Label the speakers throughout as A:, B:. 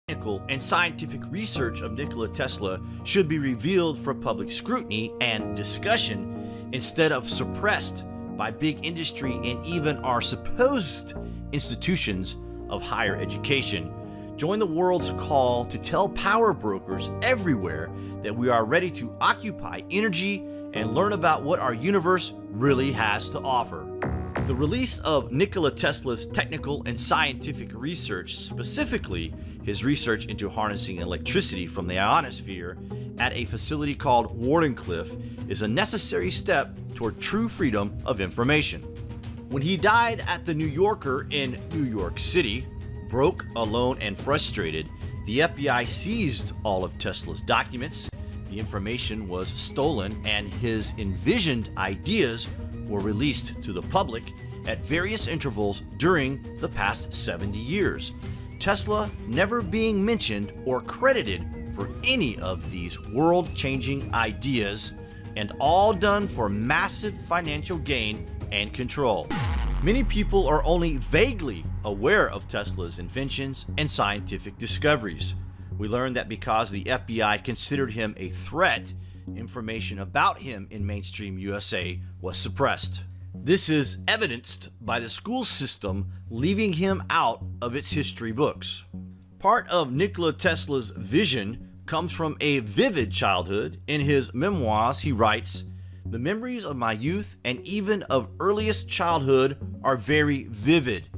A: technical and scientific research of Nikola Tesla should be revealed for public scrutiny and discussion instead of suppressed by big industry and even our supposed institutions of higher education. Join the world's call to tell power brokers everywhere that we are ready to occupy energy and learn about what our universe really has to offer. The release of Nikola Tesla's technical and scientific research, specifically his research into harnessing electricity from the ionosphere at a facility called Wardenclyffe, is a necessary step toward true freedom of information. When he died at the New Yorker in New York City, broke, alone, and frustrated, the FBI seized all of Tesla's documents. The information was stolen and his envisioned ideas were released to the public at various intervals during the past 70 years. Tesla never being mentioned or credited for any of these world-changing ideas, and all done for massive financial gain and control. Many people are only vaguely aware of Tesla's inventions and scientific discoveries. We learned that because the FBI considered him a threat, information about him in mainstream USA was suppressed. This is evidenced by the school system leaving him out of its history books. Part of Nikola Tesla's vision comes from a vivid childhood. In his memoirs, he writes, "The memories of my youth and even of earliest childhood are very vivid,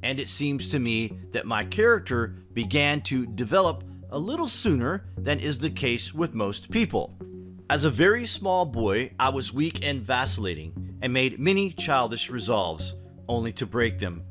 A: and it seems to me that my character began to develop a little sooner than is the case with most people. As a very small boy, I was weak and vacillating, and made many childish resolves, only to break them.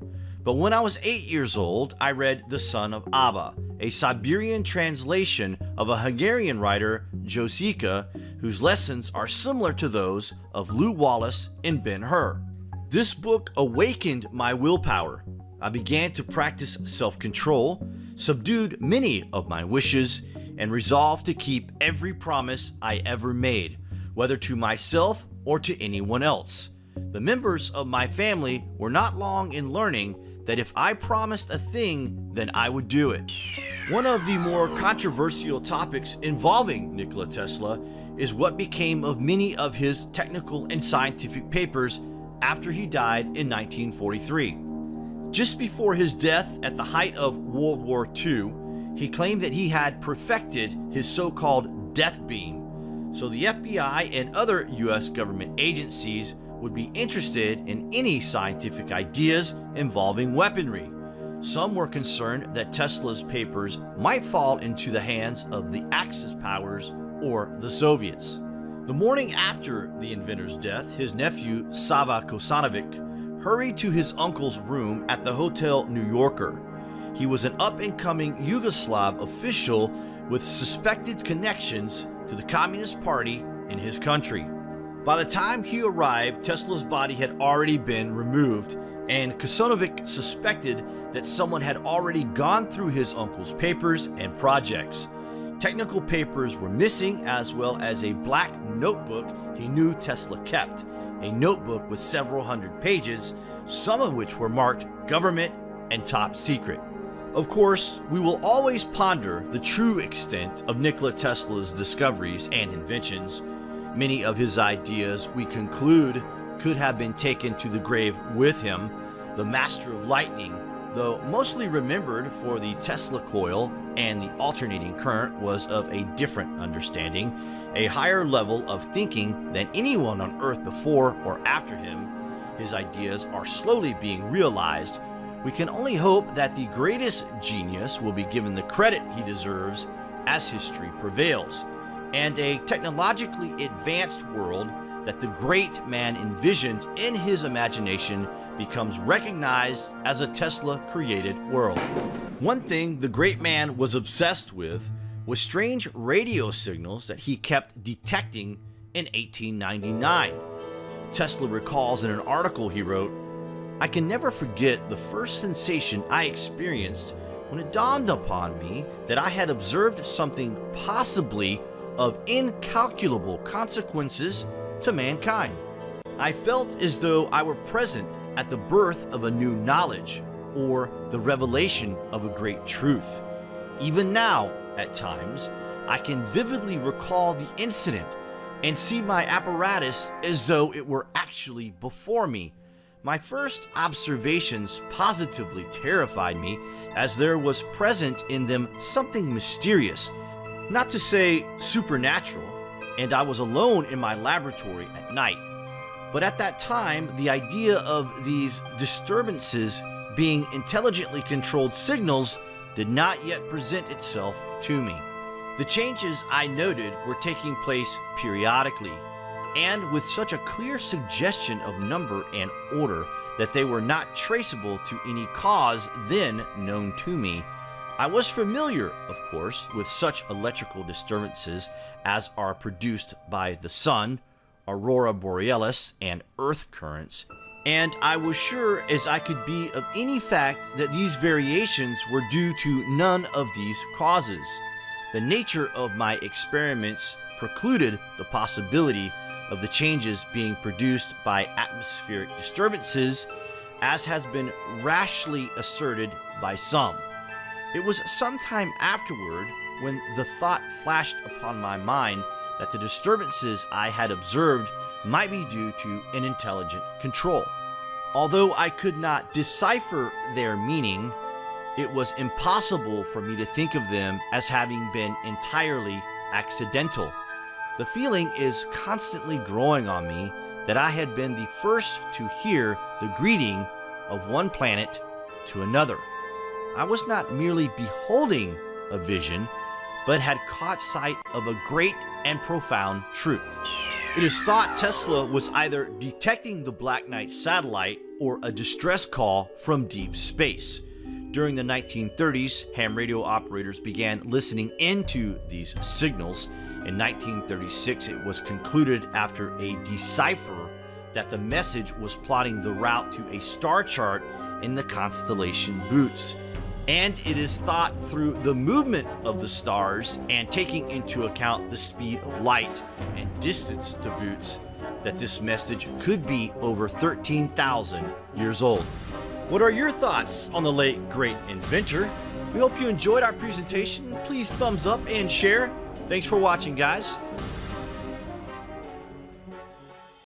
A: But when I was 8 years old, I read The Son of Abba, a Siberian translation of a Hungarian writer, Josika, whose lessons are similar to those of Lew Wallace and Ben-Hur. This book awakened my willpower. I began to practice self-control, subdued many of my wishes, and resolved to keep every promise I ever made, whether to myself or to anyone else. The members of my family were not long in learning that if I promised a thing, then I would do it." One of the more controversial topics involving Nikola Tesla is what became of many of his technical and scientific papers after he died in 1943. Just before his death at the height of World War II, he claimed that he had perfected his so-called death beam, so the FBI and other US government agencies would be interested in any scientific ideas involving weaponry. Some were concerned that Tesla's papers might fall into the hands of the Axis powers or the Soviets. The morning after the inventor's death, his nephew Sava Kosanovic hurried to his uncle's room at the Hotel New Yorker. He was an up-and-coming Yugoslav official with suspected connections to the Communist Party in his country. By the time he arrived, Tesla's body had already been removed, and Kosanovic suspected that someone had already gone through his uncle's papers and projects. Technical papers were missing, as well as a black notebook he knew Tesla kept, a notebook with several hundred pages, some of which were marked government and top secret. Of course, we will always ponder the true extent of Nikola Tesla's discoveries and inventions. Many of his ideas, we conclude, could have been taken to the grave with him. The master of lightning, though mostly remembered for the Tesla coil and the alternating current, was of a different understanding, a higher level of thinking than anyone on Earth before or after him. His ideas are slowly being realized. We can only hope that the greatest genius will be given the credit he deserves as history prevails, and a technologically advanced world that the great man envisioned in his imagination becomes recognized as a Tesla-created world. One thing the great man was obsessed with was strange radio signals that he kept detecting in 1899. Tesla recalls in an article he wrote, "I can never forget the first sensation I experienced when it dawned upon me that I had observed something possibly of incalculable consequences to mankind. I felt as though I were present at the birth of a new knowledge or the revelation of a great truth. Even now, at times, I can vividly recall the incident and see my apparatus as though it were actually before me. My first observations positively terrified me, as there was present in them something mysterious, not to say supernatural, and I was alone in my laboratory at night. But at that time, the idea of these disturbances being intelligently controlled signals did not yet present itself to me. The changes I noted were taking place periodically, and with such a clear suggestion of number and order that they were not traceable to any cause then known to me. I was familiar, of course, with such electrical disturbances as are produced by the sun, aurora borealis, and earth currents, and I was sure as I could be of any fact that these variations were due to none of these causes. The nature of my experiments precluded the possibility of the changes being produced by atmospheric disturbances, as has been rashly asserted by some. It was some time afterward when the thought flashed upon my mind that the disturbances I had observed might be due to an intelligent control. Although I could not decipher their meaning, it was impossible for me to think of them as having been entirely accidental. The feeling is constantly growing on me that I had been the first to hear the greeting of one planet to another. I was not merely beholding a vision, but had caught sight of a great and profound truth. It is thought Tesla was either detecting the Black Knight satellite or a distress call from deep space. During the 1930s, ham radio operators began listening into these signals. In 1936, it was concluded after a decipher that the message was plotting the route to a star chart in the constellation Bootes. And it is thought through the movement of the stars and taking into account the speed of light and distance to Bootes that this message could be over 13,000 years old. What are your thoughts on the late great inventor? We hope you enjoyed our presentation. Please thumbs up and share. Thanks for watching, guys.